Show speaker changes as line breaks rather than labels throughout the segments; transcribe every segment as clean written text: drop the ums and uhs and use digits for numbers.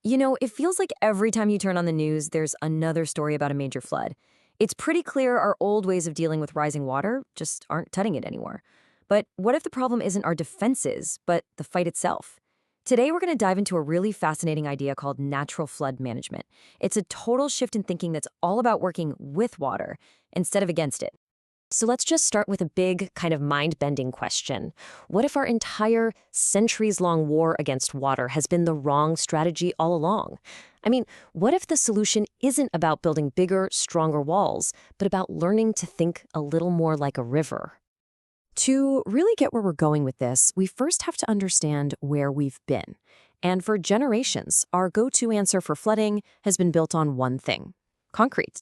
You know, it feels like every time you turn on the news, there's another story about a major flood. It's pretty clear our old ways of dealing with rising water just aren't cutting it anymore. But what if the problem isn't our defenses, but the fight itself? Today, we're going to dive into a really fascinating idea called natural flood management. It's a total shift in thinking that's all about working with water instead of against it. So let's just start with a big, kind of mind-bending question. What if our entire centuries-long war against water has been the wrong strategy all along? I mean, what if the solution isn't about building bigger, stronger walls, but about learning to think a little more like a river? To really get where we're going with this, we first have to understand where we've been. And for generations, our go-to answer for flooding has been built on one thing: concrete.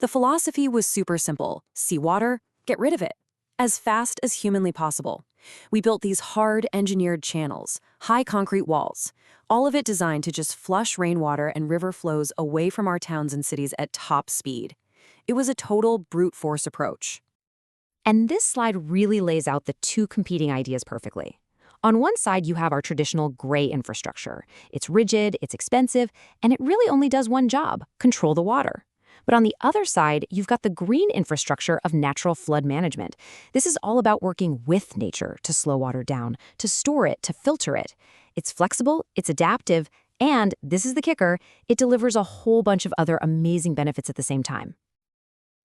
The philosophy was super simple: see water, get rid of it, as fast as humanly possible. We built these hard, engineered channels, high concrete walls, all of it designed to just flush rainwater and river flows away from our towns and cities at top speed. It was a total brute force approach. And this slide really lays out the two competing ideas perfectly. On one side, you have our traditional gray infrastructure. It's rigid, it's expensive, and it really only does one job: control the water. But on the other side, you've got the green infrastructure of natural flood management. This is all about working with nature to slow water down, to store it, to filter it. It's flexible, it's adaptive, and, this is the kicker, it delivers a whole bunch of other amazing benefits at the same time.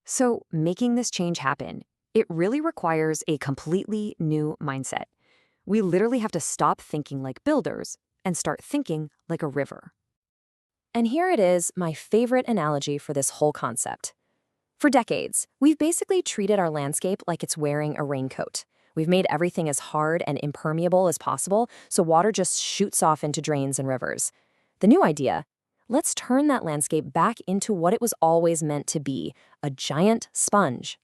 So, making this change happen, it really requires a completely new mindset. We literally have to stop thinking like builders and start thinking like a river. And here it is, my favorite analogy for this whole concept. For decades, we've basically treated our landscape like it's wearing a raincoat. We've made everything as hard and impermeable as possible, so water just shoots off into drains and rivers. The new idea: let's turn that landscape back into what it was always meant to be: a giant sponge.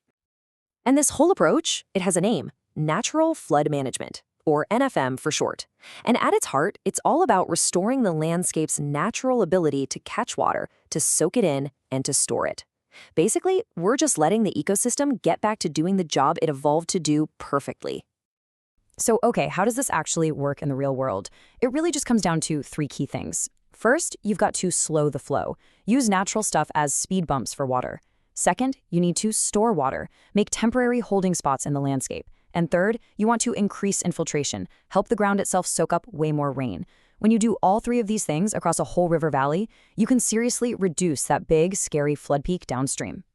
And this whole approach, it has a name: natural flood management, or NFM for short. And at its heart, it's all about restoring the landscape's natural ability to catch water, to soak it in, and to store it. Basically, we're just letting the ecosystem get back to doing the job it evolved to do perfectly. So, okay, how does this actually work in the real world? It really just comes down to three key things. First, you've got to slow the flow. Use natural stuff as speed bumps for water. Second, you need to store water. Make temporary holding spots in the landscape. And third, you want to increase infiltration, help the ground itself soak up way more rain. When you do all three of these things across a whole river valley, you can seriously reduce that big, scary flood peak downstream.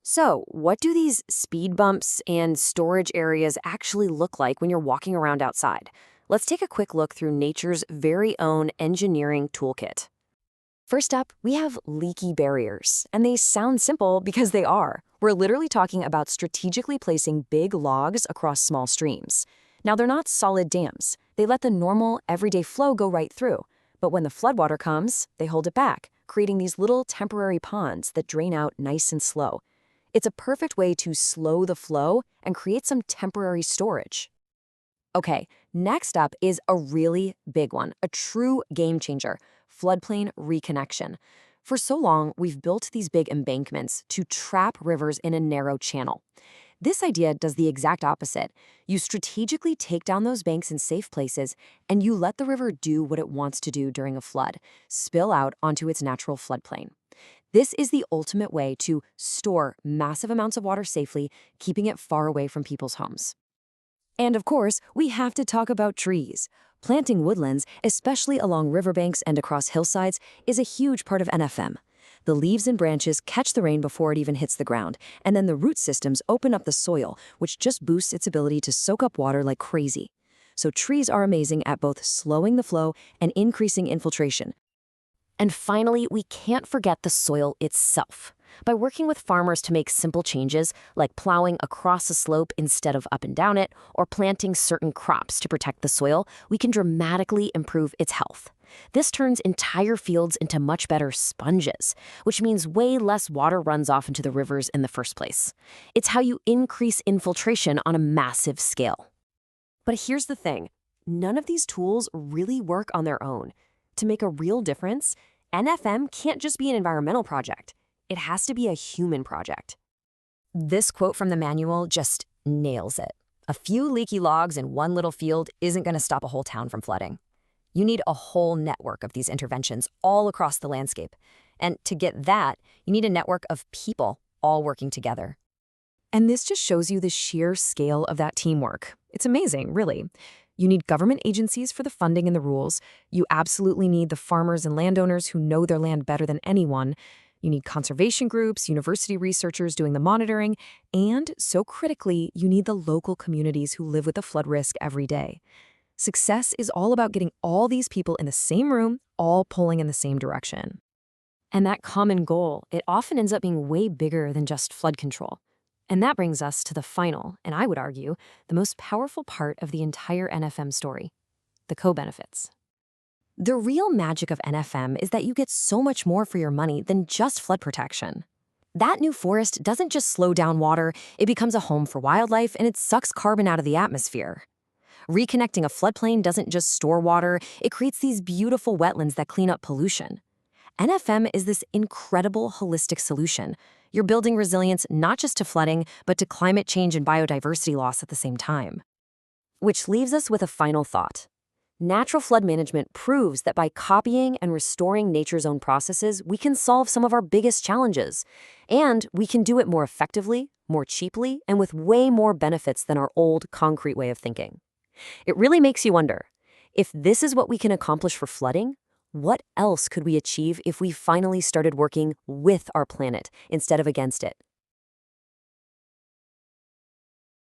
So, what do these speed bumps and storage areas actually look like when you're walking around outside? Let's take a quick look through nature's very own engineering toolkit. First up, we have leaky barriers, and they sound simple because they are. We're literally talking about strategically placing big logs across small streams. Now, they're not solid dams. They let the normal, everyday flow go right through. But when the floodwater comes, they hold it back, creating these little temporary ponds that drain out nice and slow. It's a perfect way to slow the flow and create some temporary storage. Okay, next up is a really big one, a true game changer: floodplain reconnection. For so long, we've built these big embankments to trap rivers in a narrow channel. This idea does the exact opposite. You strategically take down those banks in safe places, and you let the river do what it wants to do during a flood: spill out onto its natural floodplain. This is the ultimate way to store massive amounts of water safely, keeping it far away from people's homes. And of course, we have to talk about trees. Planting woodlands, especially along riverbanks and across hillsides, is a huge part of NFM. The leaves and branches catch the rain before it even hits the ground, and then the root systems open up the soil, which just boosts its ability to soak up water like crazy. So trees are amazing at both slowing the flow and increasing infiltration. And finally, we can't forget the soil itself. By working with farmers to make simple changes, like plowing across a slope instead of up and down it, or planting certain crops to protect the soil, we can dramatically improve its health. This turns entire fields into much better sponges, which means way less water runs off into the rivers in the first place. It's how you increase infiltration on a massive scale. But here's the thing: none of these tools really work on their own. To make a real difference, NFM can't just be an environmental project. It has to be a human project. This quote from the manual just nails it. A few leaky logs in one little field isn't going to stop a whole town from flooding.
You need a whole network of these interventions all across the landscape. And to get that, you need a network of people all working together.
And this just shows you the sheer scale of that teamwork. It's amazing, really. You need government agencies for the funding and the rules. You absolutely need the farmers and landowners who know their land better than anyone. You need conservation groups, university researchers doing the monitoring, and, so critically, you need the local communities who live with the flood risk every day. Success is all about getting all these people in the same room, all pulling in the same direction. And that common goal, it often ends up being way bigger than just flood control. And that brings us to the final, and I would argue, the most powerful part of the entire NFM story, the co-benefits. The real magic of NFM is that you get so much more for your money than just flood protection. That new forest doesn't just slow down water, it becomes a home for wildlife and it sucks carbon out of the atmosphere. Reconnecting a floodplain doesn't just store water, it creates these beautiful wetlands that clean up pollution. NFM is this incredible holistic solution. You're building resilience not just to flooding, but to climate change and biodiversity loss at the same time. Which leaves us with a final thought. Natural flood management proves that by copying and restoring nature's own processes, we can solve some of our biggest challenges. And we can do it more effectively, more cheaply, and with way more benefits than our old concrete way of thinking. It really makes you wonder, if this is what we can accomplish for flooding, what else could we achieve if we finally started working with our planet instead of against it?